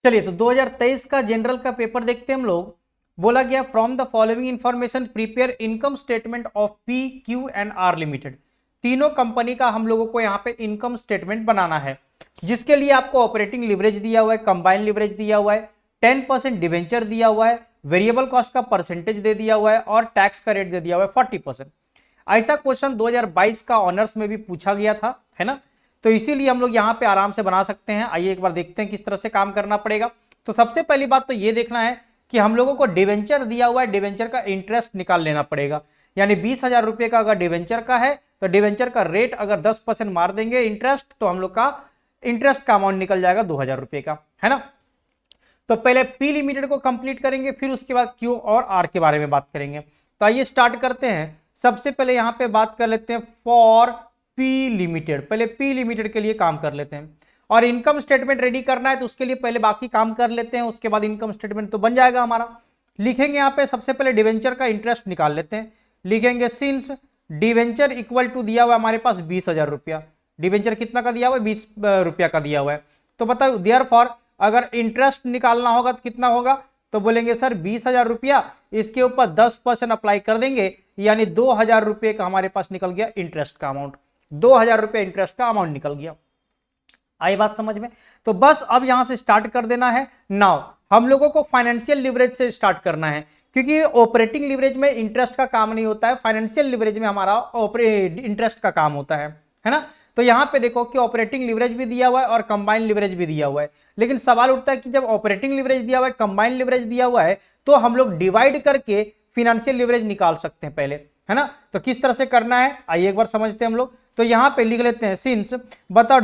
चलिए तो 2023 का जनरल का पेपर देखते हैं हम लोग। बोला गया from the following information prepare income statement of P Q and R limited. तीनों कंपनी का हम लोगों को यहाँ पे इनकम स्टेटमेंट बनाना है, जिसके लिए आपको ऑपरेटिंग लिवरेज दिया हुआ है, कंबाइंड लिवरेज दिया हुआ है, 10% डिवेंचर दिया हुआ है, वेरिएबल कॉस्ट का परसेंटेज दे दिया हुआ है और टैक्स का रेट दे दिया हुआ है 40%। ऐसा क्वेश्चन 2022 का ऑनर्स में भी पूछा गया था, है ना। तो इसीलिए हम लोग यहाँ पे आराम से बना सकते हैं। आइए एक बार देखते हैं किस तरह से काम करना पड़ेगा। तो सबसे पहली बात तो ये देखना है कि हम लोगों को डिवेंचर दिया हुआ है, डिवेंचर का इंटरेस्ट निकाल लेना पड़ेगा। यानी 20,000 रुपए का अगर डिवेंचर का है तो डिवेंचर का रेट अगर 10% मार देंगे इंटरेस्ट, तो हम लोग का इंटरेस्ट का अमाउंट निकल जाएगा 2,000 रुपए का, है ना। तो पहले पी लिमिटेड को कंप्लीट करेंगे, फिर उसके बाद क्यू और आर के बारे में बात करेंगे। तो आइए स्टार्ट करते हैं। सबसे पहले यहां पे बात कर लेते हैं फॉर पी लिमिटेड। पहले पी लिमिटेड के लिए काम कर लेते हैं और इनकम स्टेटमेंट रेडी करना है, तो उसके लिए पहले बाकी काम कर लेते हैं, उसके बाद इनकम स्टेटमेंट तो बन जाएगा हमारा। लिखेंगे यहाँ पे सबसे पहले डिवेंचर का इंटरेस्ट निकाल लेते हैं। लिखेंगे सिंस डिवेंचर इक्वल टू दिया हुआ हमारे पास 20,000 रुपया। डिवेंचर कितना का दिया हुआ है? 20 रुपया का दिया हुआ है। तो बताओ देयरफॉर अगर इंटरेस्ट निकालना होगा तो कितना होगा? तो बोलेंगे सर 20,000 रुपया, इसके ऊपर 10% अप्लाई कर देंगे, यानी 2,000 रुपये का हमारे पास निकल गया इंटरेस्ट का अमाउंट। 2,000 रुपये इंटरेस्ट का अमाउंट निकल गया। आई बात समझ में? तो बस अब यहां से स्टार्ट कर देना है। नाउ हम लोगों को फाइनेंशियल लिवरेज से स्टार्ट करना है, क्योंकि ऑपरेटिंग लिवरेज में इंटरेस्ट का काम नहीं होता है, फाइनेंशियल लिवरेज में हमारा इंटरेस्ट का काम होता है ना। तो यहां पे देखो कि ऑपरेटिंग लिवरेज भी दिया हुआ है और कंबाइंड लिवरेज भी दिया हुआ है, लेकिन सवाल उठता है कि जब ऑपरेटिंग लिवरेज दिया हुआ है, कंबाइंड लिवरेज दिया हुआ है, तो हम लोग डिवाइड करके फिनेंशियल लिवरेज निकाल सकते हैं पहले, है ना। तो किस तरह से करना है आइए एक बार समझते हैं हम लोग। तो यहां पे लिख लेते हैं सिंस, बताओ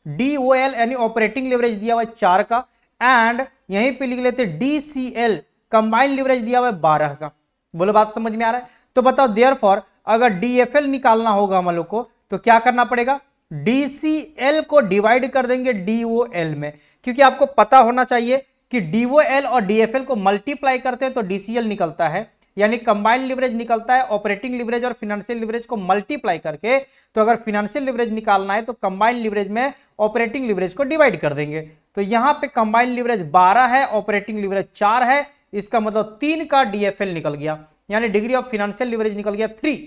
डीओएल यानी ऑपरेटिंग लिवरेज दिया हुआ है 4 का, एंड यहीं पे लिख लेते हैं डीसीएल कंबाइंड लिवरेज दिया हुआ है 12 का। बोलो बात समझ में आ रहा है? तो बताओ देयरफॉर अगर डीएफएल निकालना होगा हम लोग को, तो क्या करना पड़ेगा? डीसीएल को डिवाइड कर देंगे डीओएल में, क्योंकि आपको पता होना चाहिए कि डीओएल और डीएफएल को मल्टीप्लाई करते हैं तो डीसीएल निकलता है, यानी कंबाइंड लिवरेज निकलता है। ऑपरेटिंग लिवरेज और फिनेंशियल लिवरेज को मल्टीप्लाई करके, तो अगर फिनेंशियल लिवरेज निकालना है तो कंबाइंड लिवरेज में ऑपरेटिंग लिवरेज को डिवाइड कर देंगे। तो यहां पे कंबाइंड लिवरेज 12 है, ऑपरेटिंग लिवरेज 4 है, इसका मतलब 3 का डीएफएल निकल गया, यानी डिग्री ऑफ फिनेंशियल लिवरेज निकल गया 3।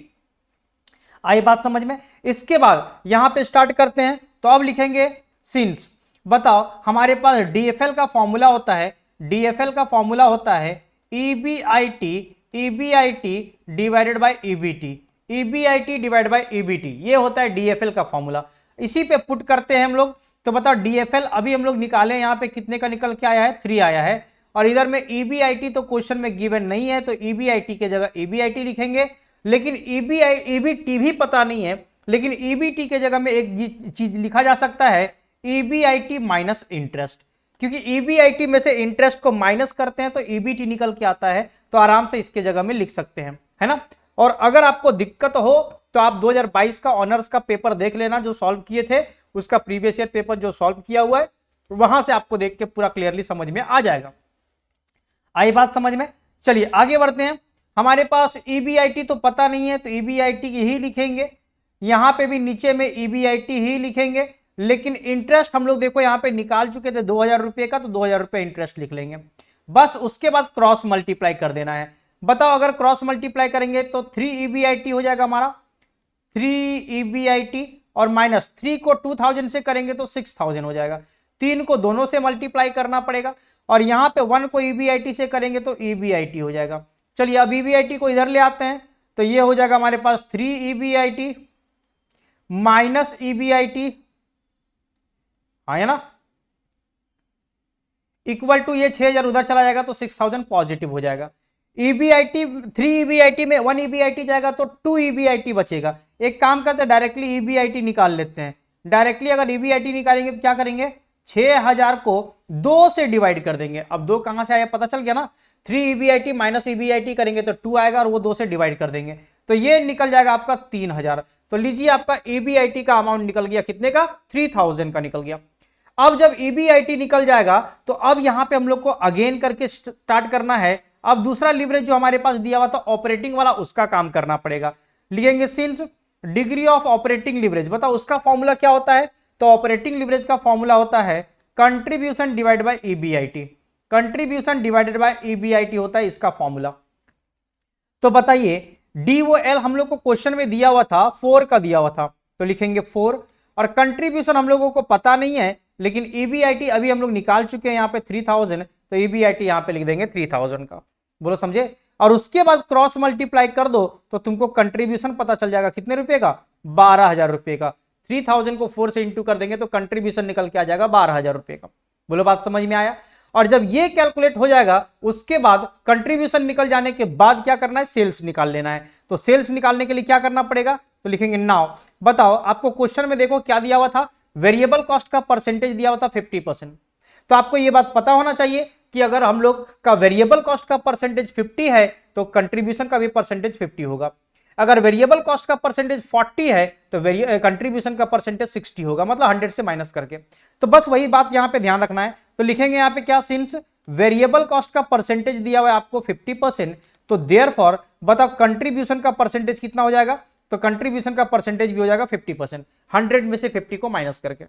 आई बात समझ में? इसके बाद यहां पे स्टार्ट करते हैं। तो अब लिखेंगे सिंस, बताओ हमारे पास डीएफएल का फॉर्मूला होता है, डीएफएल का फॉर्मूला होता है EBIT divided by EBT, EBIT divide by EBT, ये होता है डीएफएल का फॉर्मूला। इसी पे पुट करते हैं हम लोग। तो बताओ डीएफएल अभी हम लोग निकाले, यहाँ पे कितने का निकल के आया है? 3 आया है, और इधर में ईबीआईटी तो क्वेश्चन में गिवन नहीं है, तो ईबीआईटी के जगह ईबीआईटी लिखेंगे। लेकिन ईबीटी भी पता नहीं है, लेकिन ईबीटी के जगह में एक चीज लिखा जा सकता है, ईबीआईटी माइनस इंटरेस्ट, क्योंकि ईबीआईटी में से इंटरेस्ट को माइनस करते हैं तो ईबीटी निकल के आता है, तो आराम से इसके जगह में लिख सकते हैं, है ना। और अगर आपको दिक्कत हो तो आप 2022 का ऑनर्स का पेपर देख लेना, जो सॉल्व किए थे, उसका प्रीवियस ईयर पेपर जो सॉल्व किया हुआ है, वहां से आपको देख के पूरा क्लियरली समझ में आ जाएगा। आई बात समझ में? चलिए आगे बढ़ते हैं। हमारे पास ईबीआईटी तो पता नहीं है, तो ईबीआईटी ही लिखेंगे, यहां पे भी नीचे में ईबीआईटी ही लिखेंगे, लेकिन इंटरेस्ट हम लोग देखो यहां पे निकाल चुके थे 2,000 रुपए का, तो 2,000 रुपए इंटरेस्ट लिख लेंगे बस। उसके बाद क्रॉस मल्टीप्लाई कर देना है। बताओ अगर क्रॉस मल्टीप्लाई करेंगे तो 3 ईबीआईटी हो जाएगा हमारा, 3 ईबीआईटी, और माइनस 3 को 2000 से करेंगे तो 6000 हो जाएगा। 3 को दोनों से मल्टीप्लाई करना पड़ेगा, और यहां पे 1 को ईबीआईटी से करेंगे तो ईबीआईटी हो जाएगा। चलिए अब ईबीआईटी को इधर ले आते हैं, तो ये हो जाएगा हमारे पास 3 ईबीआईटी माइनस ईबीआईटी, हाँ है ना, इक्वल टू ये 6,000 उधर चला जाएगा तो 6,000 पॉजिटिव हो जाएगा। ईबीआईटी 3 ईबीआईटी में 1 ईबीआईटी जाएगा तो 2 ईबीआईटी बचेगा। एक काम करते हैं डायरेक्टली ईबीआईटी निकाल लेते हैं। डायरेक्टली अगर ईबीआईटी निकालेंगे तो क्या करेंगे? 6,000 को 2 से डिवाइड कर देंगे। अब 2 कहां से आया पता चल गया ना, 3 ईबीआईटी माइनस ईबीआईटी करेंगे तो 2 आएगा, और वो 2 से डिवाइड कर देंगे, तो ये निकल जाएगा आपका 3,000। तो लीजिए आपका ईबीआईटी का अमाउंट निकल गया, कितने का? 3,000 का निकल गया। अब जब ईबीआईटी निकल जाएगा तो अब यहां पे हम लोग को अगेन करके स्टार्ट करना है। अब दूसरा लिवरेज जो हमारे पास दिया हुआ था ऑपरेटिंग वाला, उसका काम करना पड़ेगा। लिखेंगे since degree of operating leverage, बताओ उसका फॉर्मूला क्या होता है? तो ऑपरेटिंग लिवरेज का फॉर्मूला होता है contribution divide by EBIT, contribution divided by EBIT होता है इसका फॉर्मूला। तो बताइए डीओएल हम लोग को क्वेश्चन में दिया हुआ था 4 का दिया हुआ था, तो लिखेंगे 4, और कंट्रीब्यूशन हम लोगों को पता नहीं है, लेकिन ईबीआईटी अभी हम लोग निकाल चुके हैं यहाँ पे 3000, तो ईबीआईटी यहाँ पे लिख देंगे 3000 का, बोलो समझे। और उसके बाद क्रॉस मल्टीप्लाई कर दो तो तुमको कंट्रीब्यूशन पता चल जाएगा कितने रुपए का, 12,000 रुपए का। 3000 को 4 से इंटू कर देंगे तो कंट्रीब्यूशन निकल के आ जाएगा 12,000 रुपए का। बोलो बात समझ में आया। और जब ये कैलकुलेट हो जाएगा उसके बाद कंट्रीब्यूशन निकल जाने के बाद क्या करना है, सेल्स निकाल लेना है। तो सेल्स निकालने के लिए क्या करना पड़ेगा, तो लिखेंगे नाउ। बताओ आपको क्वेश्चन में देखो क्या दिया हुआ था, वेरिएबल कॉस्ट का परसेंटेज दिया हुआ था 50%। तो आपको यह बात पता होना चाहिए कि अगर हम लोग का वेरिएबल कॉस्ट का परसेंटेज 50 है तो कंट्रीब्यूशन का भी परसेंटेज 50 होगा। अगर वेरिएबल कॉस्ट का परसेंटेज 40 है तो कंट्रीब्यूशन का परसेंटेज 60 होगा, मतलब 100 से माइनस करके। तो बस वही बात यहां पे ध्यान रखना है। तो लिखेंगे यहां पे क्या, सिंस वेरिएबल कॉस्ट का परसेंटेज दिया हुआ है आपको 50%, तो देयरफॉर बताओ कंट्रीब्यूशन का परसेंटेज कितना हो जाएगा, तो कंट्रीब्यूशन का परसेंटेज भी हो जाएगा 50%, 100 में से 50 को माइनस करके।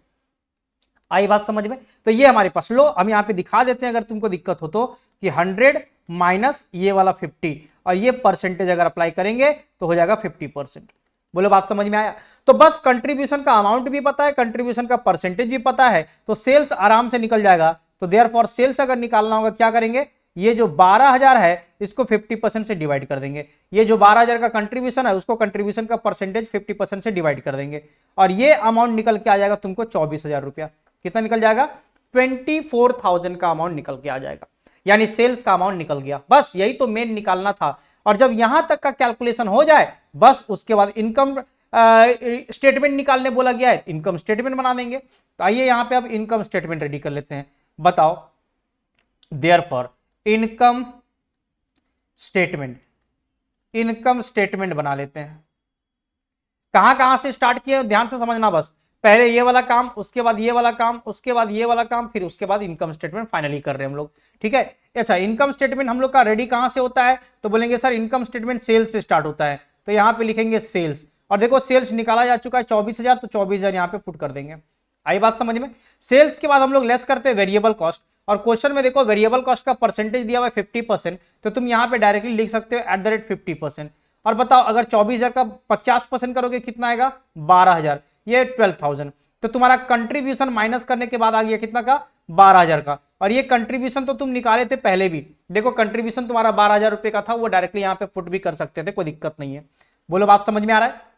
आई बात समझ में। तो ये हमारे पास, लो हम यहां पे दिखा देते हैं अगर तुमको दिक्कत हो तो, कि 100 माइनस ये वाला 50 और ये परसेंटेज अगर अप्लाई करेंगे तो हो जाएगा 50%। बोलो बात समझ में आया। तो बस कंट्रीब्यूशन का अमाउंट भी पता है, कंट्रीब्यूशन का परसेंटेज भी पता है, तो सेल्स आराम से निकल जाएगा। तो देयरफॉर सेल्स अगर निकालना होगा क्या करेंगे, ये जो 12,000 है इसको 50% से डिवाइड कर देंगे। ये जो 12,000 का कंट्रीब्यूशन है उसको कंट्रीब्यूशन का परसेंटेज 50% से डिवाइड कर देंगे, और ये अमाउंट निकल के आ जाएगा तुमको 24,000 रुपया। कितना निकल जाएगा, 24,000 का अमाउंट निकल के आ जाएगा, यानी सेल्स का अमाउंट निकल गया। बस यही तो मेन निकालना था। और जब यहां तक का कैलकुलेशन हो जाए बस उसके बाद इनकम स्टेटमेंट निकालने बोला गया है, इनकम स्टेटमेंट बना देंगे। तो आइए यहां पे अब इनकम स्टेटमेंट रेडी कर लेते हैं। बताओ देयरफॉर इनकम स्टेटमेंट बना लेते हैं। कहां से स्टार्ट किए ध्यान से समझना, बस पहले ये वाला काम, उसके बाद ये वाला काम, उसके बाद ये वाला काम, फिर उसके बाद इनकम स्टेटमेंट फाइनली कर रहे हैं हम लोग। ठीक है, अच्छा इनकम स्टेटमेंट हम लोग का रेडी कहां से होता है, तो बोलेंगे सर इनकम स्टेटमेंट सेल्स से स्टार्ट होता है। तो यहां पे लिखेंगे सेल्स, और देखो सेल्स निकाला जा चुका है 24,000, तो 24,000 यहां पे पुट कर देंगे। आई बात समझ में। सेल्स के बाद हम लोग लेस करते हैं वेरिएबल कॉस्ट, और क्वेश्चन में देखो वेरिएबल कॉस्ट का परसेंटेज दिया हुआ है 50%, तो तुम यहां पे डायरेक्टली लिख सकते हो @50%। और बताओ अगर 24,000 का 50% करोगे कितना आएगा, 12,000, ये 12,000। तो तुम्हारा कंट्रीब्यूशन माइनस करने के बाद आ गया कितना का, 12,000 का। और ये कंट्रीब्यूशन तो तुम निकाले थे पहले भी, देखो कंट्रीब्यूशन तुम्हारा 12,000 रुपए का था, वो डायरेक्टली यहां पे पुट भी कर सकते थे, कोई दिक्कत नहीं है। बोलो बात समझ में आ रहा है।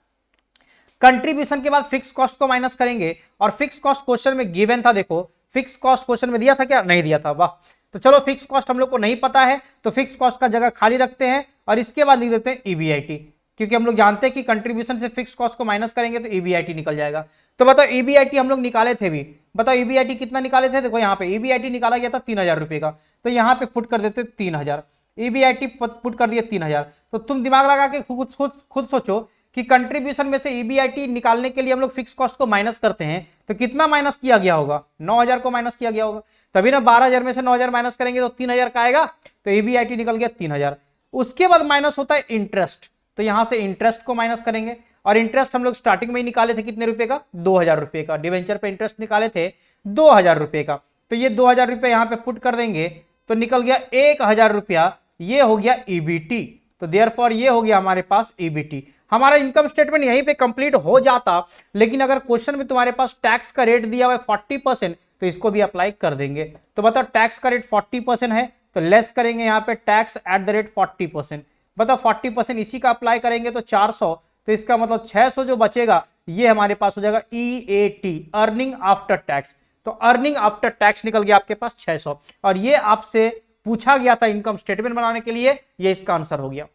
कंट्रीब्यूशन के बाद फिक्स कॉस्ट को माइनस करेंगे, और फिक्स कॉस्ट क्वेश्चन में गिवन था, देखो फिक्स कॉस्ट क्वेश्चन में दिया था क्या, नहीं दिया था, वाह। तो चलो फिक्स कॉस्ट हम लोग को नहीं पता है तो फिक्स कॉस्ट का जगह खाली रखते हैं, और इसके बाद लिख देते हैं ईबीआईटी, क्योंकि हम लोग जानते हैं कि कंट्रीब्यूशन से फिक्स कॉस्ट को माइनस करेंगे तो ईबीआईटी निकल जाएगा। तो बताओ ईबीआईटी हम लोग निकाले थे भी, बताओ ईबीआईटी कितना निकाले थे, देखो यहाँ पे ईबीआईटी निकाला गया था 3,000 रुपए का, तो यहाँ पे पुट कर देते 3,000, ईबीआईटी पुट कर दिए 3,000। तो तुम दिमाग लगा के खुद सोचो कि कंट्रीब्यूशन में से ईबीआईटी निकालने के लिए हम लोग फिक्स कॉस्ट को माइनस करते हैं तो कितना माइनस किया गया होगा, 9,000 को माइनस किया गया होगा, तभी ना 12,000 में से 9,000 माइनस करेंगे तो 3,000 का आएगा, तो ईबीआईटी निकल गया 3,000। उसके बाद माइनस होता है इंटरेस्ट, तो यहां से इंटरेस्ट को माइनस करेंगे, और इंटरेस्ट हम लोग स्टार्टिंग में ही निकाले थे कितने रुपए का, 2,000 रुपए का, डिवेंचर पे इंटरेस्ट निकाले थे 2,000 रुपए का, तो ये 2,000 रुपए यहां पे पुट कर देंगे तो निकल गया 1,000 रुपया, ये हो गया ईबीटी। तो देयरफॉर ये हो गया हमारे पास ईबीटी। हमारा इनकम स्टेटमेंट यहीं पे कंप्लीट हो जाता, लेकिन अगर क्वेश्चन में तुम्हारे पास टैक्स का रेट दिया हुआ है 40%, तो इसको भी अप्लाई कर देंगे। तो बताओ टैक्स का रेट 40% है, तो लेस करेंगे यहाँ पे टैक्स @40%। बताओ 40% इसी का अप्लाई करेंगे तो 400, तो इसका मतलब 600 जो बचेगा ये हमारे पास हो जाएगा EAT, अर्निंग आफ्टर टैक्स। तो अर्निंग आफ्टर टैक्स निकल गया आपके पास 600, और ये आपसे पूछा गया था इनकम स्टेटमेंट बनाने के लिए, ये इसका आंसर हो गया।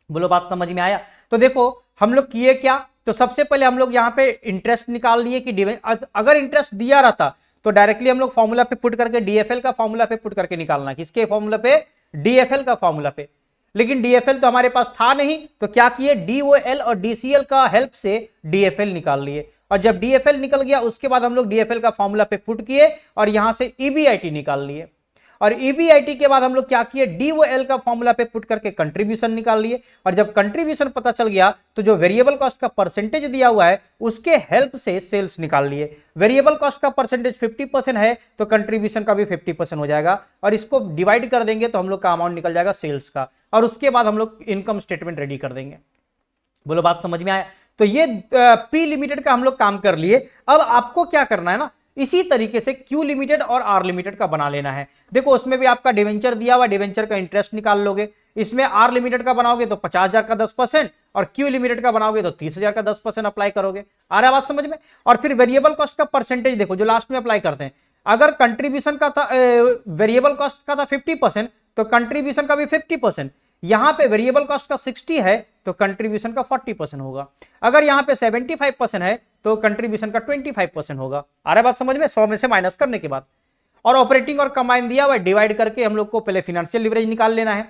बोलो बात समझ में आया। तो देखो हम लोग किए क्या, तो सबसे पहले हम लोग यहाँ पे इंटरेस्ट निकाल लिए कि अगर इंटरेस्ट दिया रहता तो डायरेक्टली हम लोग फॉर्मूला पे पुट करके डीएफएल का फॉर्मूला पे पुट करके निकालना, किसके फॉर्मूला पे, डीएफएल का फॉर्मूला पे। लेकिन डीएफएल तो हमारे पास था नहीं, तो क्या किए, डीओएल और डीसीएल का हेल्प से डीएफएल निकाल लिए, और जब डीएफएल निकल गया उसके बाद हम लोग डीएफएल का फॉर्मूला पे पुट किए और यहां से ईबीआईटी निकाल लिए। और ईबीआईटी के बाद हम लोग क्या किए, डी व एल का फॉर्मूला पे पुट करके कंट्रीब्यूशन निकाल लिए, और जब कंट्रीब्यूशन पता चल गया तो जो वेरिएबल कॉस्ट का परसेंटेज दिया हुआ है उसके हेल्प से सेल्स निकाल लिए। वेरिएबल कॉस्ट का परसेंटेज 50% है तो कंट्रीब्यूशन का भी 50% हो जाएगा, और इसको डिवाइड कर देंगे तो हम लोग का अमाउंट निकल जाएगा सेल्स का, और उसके बाद हम लोग इनकम स्टेटमेंट रेडी कर देंगे। बोलो बात समझ में आया? तो ये पी लिमिटेड का हम लोग काम कर लिए। अब आपको क्या करना है ना, इसी तरीके से क्यू लिमिटेड और आर लिमिटेड का बना लेना है। देखो उसमें भी आपका डिवेंचर दिया हुआ, डिवेंचर का इंटरेस्ट निकाल लोगे। इसमें आर लिमिटेड का बनाओगे तो 50,000 का 10%, और क्यू लिमिटेड का बनाओगे तो 30,000 का 10% अप्लाई करोगे। आ रहा है बात समझ में? और फिर वेरिएबल कॉस्ट का परसेंटेज देखो जो लास्ट में अप्लाई करते हैं, अगर कंट्रीब्यूशन का था वेरिएबल कॉस्ट का था 50% तो कंट्रीब्यूशन का भी 50%। यहां पे वेरिएबल कॉस्ट का 60 है तो कंट्रीब्यूशन का 40% होगा। अगर यहां पे 75% है तो कंट्रीब्यूशन का 25% होगा। आ रहा है बात समझ में? 100 में से माइनस करने के बाद। और ऑपरेटिंग और कंबाइन दिया हुआ, डिवाइड करके हम लोग को पहले फाइनेंशियल लिवरेज निकाल लेना है।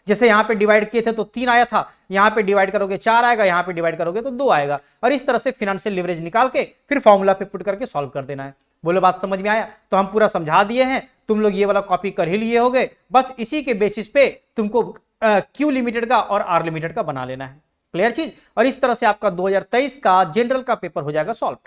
जैसे यहां पे डिवाइड किए थे तो 3 आया था, यहां पे डिवाइड करोगे 4 आएगा, यहां पे डिवाइड करोगे तो 2 आएगा, और इस तरह से फाइनेंशियल लिवरेज निकाल के फिर फॉर्मूला पे पुट करके सॉल्व कर देना है। बोलो बात समझ में आया? तो हम पूरा समझा दिए हैं, तुम लोग ये वाला कॉपी कर ही लिए होगे, बस इसी के बेसिस पे तुमको क्यू लिमिटेड का और आर लिमिटेड का बना लेना है। क्लियर चीज? और इस तरह से आपका 2023 का जनरल का पेपर हो जाएगा सॉल्व।